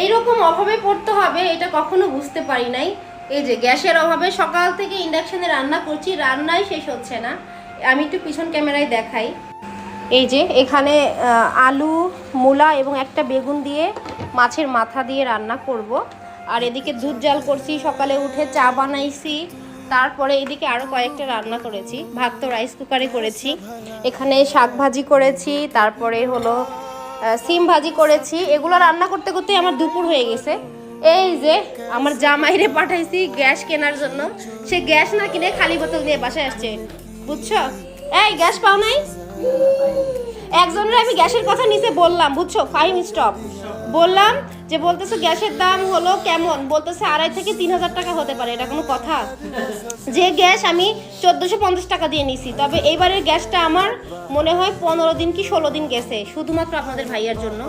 এইরকম অভাবে পড়তে হবে এটা কখনো বুঝতে পারি নাই। এই যে গ্যাসের অভাবে সকাল থেকে ইন্ডাকশনে রান্না করছি, রান্নাই শেষ হচ্ছে না। আমি একটু পিছন ক্যামেরায় দেখাই। এই যে এখানে আলু, মূলা এবং একটা বেগুন দিয়ে মাছের মাথা দিয়ে রান্না করব। আর এদিকে দুধ জাল করছি, সকালে উঠে চা বানাইছি, তারপরে এদিকে আরও কয়েকটা রান্না করেছি। ভাত তো রাইস কুকারে করেছি, এখানে শাক ভাজি করেছি, তারপরে হলো সিম ভাজি করেছি। এগুলো রান্না করতে করতে আমার দুপুর হয়ে গেছে। এই যে আমার জামাইরে পাঠাইছি গ্যাস কেনার জন্য, সে গ্যাস না কিনে খালি বোতল নিয়ে বাসায় আসছে, বুঝছো? এই গ্যাস পাও নাই? একজনের আমি গ্যাসের কথা নিচে বললাম, বুঝছো? 5 স্টপ বললাম যে বলতেছে গ্যাসের দাম হলো কেমন, বলতেছে 2.5 থেকে 3,000 টাকা হতে পারে। এটা কোনো কথা? যে গ্যাস আমি 1450 টাকা দিয়ে নিছি, তবে এইবারের গ্যাসটা আমার মনে হয় 15 দিন কি 16 দিন গেছে, শুধুমাত্র আপনাদের ভাইয়ার জন্য।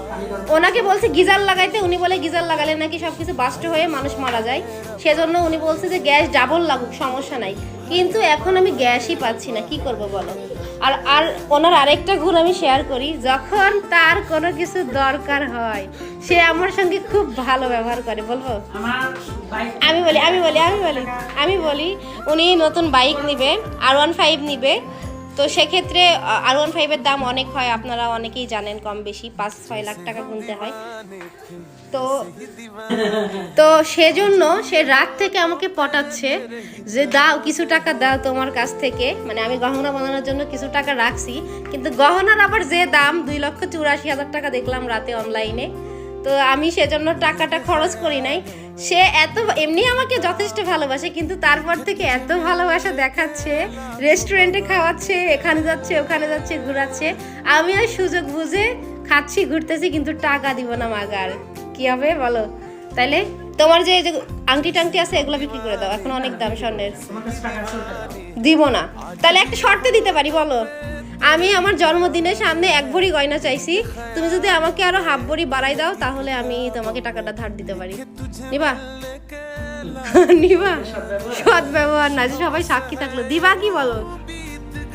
ওনাকে বলছে গিজার লাগাইতে, উনি বলে গিজার লাগালে নাকি সব কিছু বাস্ট হয়ে মানুষ মারা যায়, সেজন্য উনি বলছে যে গ্যাস ডাবল লাগুক, সমস্যা নাই। কিন্তু এখন আমি গ্যাসই পাচ্ছি না, কি করব বলো? আর ওনার আরেকটা গুণ আমি শেয়ার করি, যখন তার কোনো কিছু দরকার হয় সে আমার সঙ্গে খুব ভালো ব্যবহার করে। বলবো আমি বলি উনি নতুন বাইক নিবে, R15 নিবে। তো সেক্ষেত্রে R15-এর দাম অনেক হয়, আপনারা অনেকেই জানেন, কম বেশি 5-6 লাখ টাকা গুনতে হয়। তো সেজন্য সে রাত থেকে আমাকে পটাচ্ছে যে দাও, কিছু টাকা দাও তোমার কাছ থেকে, মানে আমি গহনা বানানোর জন্য কিছু টাকা রাখছি, কিন্তু গহনার আবার যে দাম 2,84,000 টাকা দেখলাম রাতে অনলাইনে। তো আমি সেজন্য টাকাটা খরচ করি নাই। সে এত এমনি আমাকে যথেষ্ট ভালোবাসে, কিন্তু তারপর থেকে এত ভালোবাসা দেখাচ্ছে, রেস্টুরেন্টে খাওয়াচ্ছে, এখানে যাচ্ছে ওখানে যাচ্ছে, ঘুরাচ্ছে। আমি আর সুযোগ বুঝে খাচ্ছি, ঘুরতেছি, কিন্তু টাকা দিব না মাগার। কি হবে বলো? তাইলে তোমার যে আংটি টাংটি আছে এগুলো বিক্রি করে দাও, এখন অনেক দাম স্বর্ণের। দিব না? তাহলে একটা শর্তে দিতে পারি, বলো। আমি আমার জন্মদিনের সামনে 1 ভরি গয়না চাইছি, তুমি যদি আমাকে আরো হাফ ভরি বাড়াই দাও তাহলে আমি তোমাকে টাকাটা ধার দিতে পারি। নিবা? নিবা? সৎ ব্যবহার না, যে সবাই সাক্ষী থাকলো, দিবা কি বলো?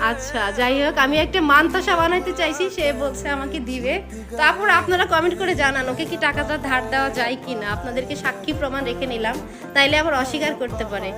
আচ্ছা যাই হোক, আমি একটা মানতাসা বানাইতে চাইছি, সে বলছে আমাকে দিবে। তারপর আপনারা কমেন্ট করে জানান ওকে কি টাকাটা ধার দেওয়া যায় কিনা। আপনাদেরকে সাক্ষী প্রমাণ রেখে নিলাম, তাইলে আবার অস্বীকার করতে পারে।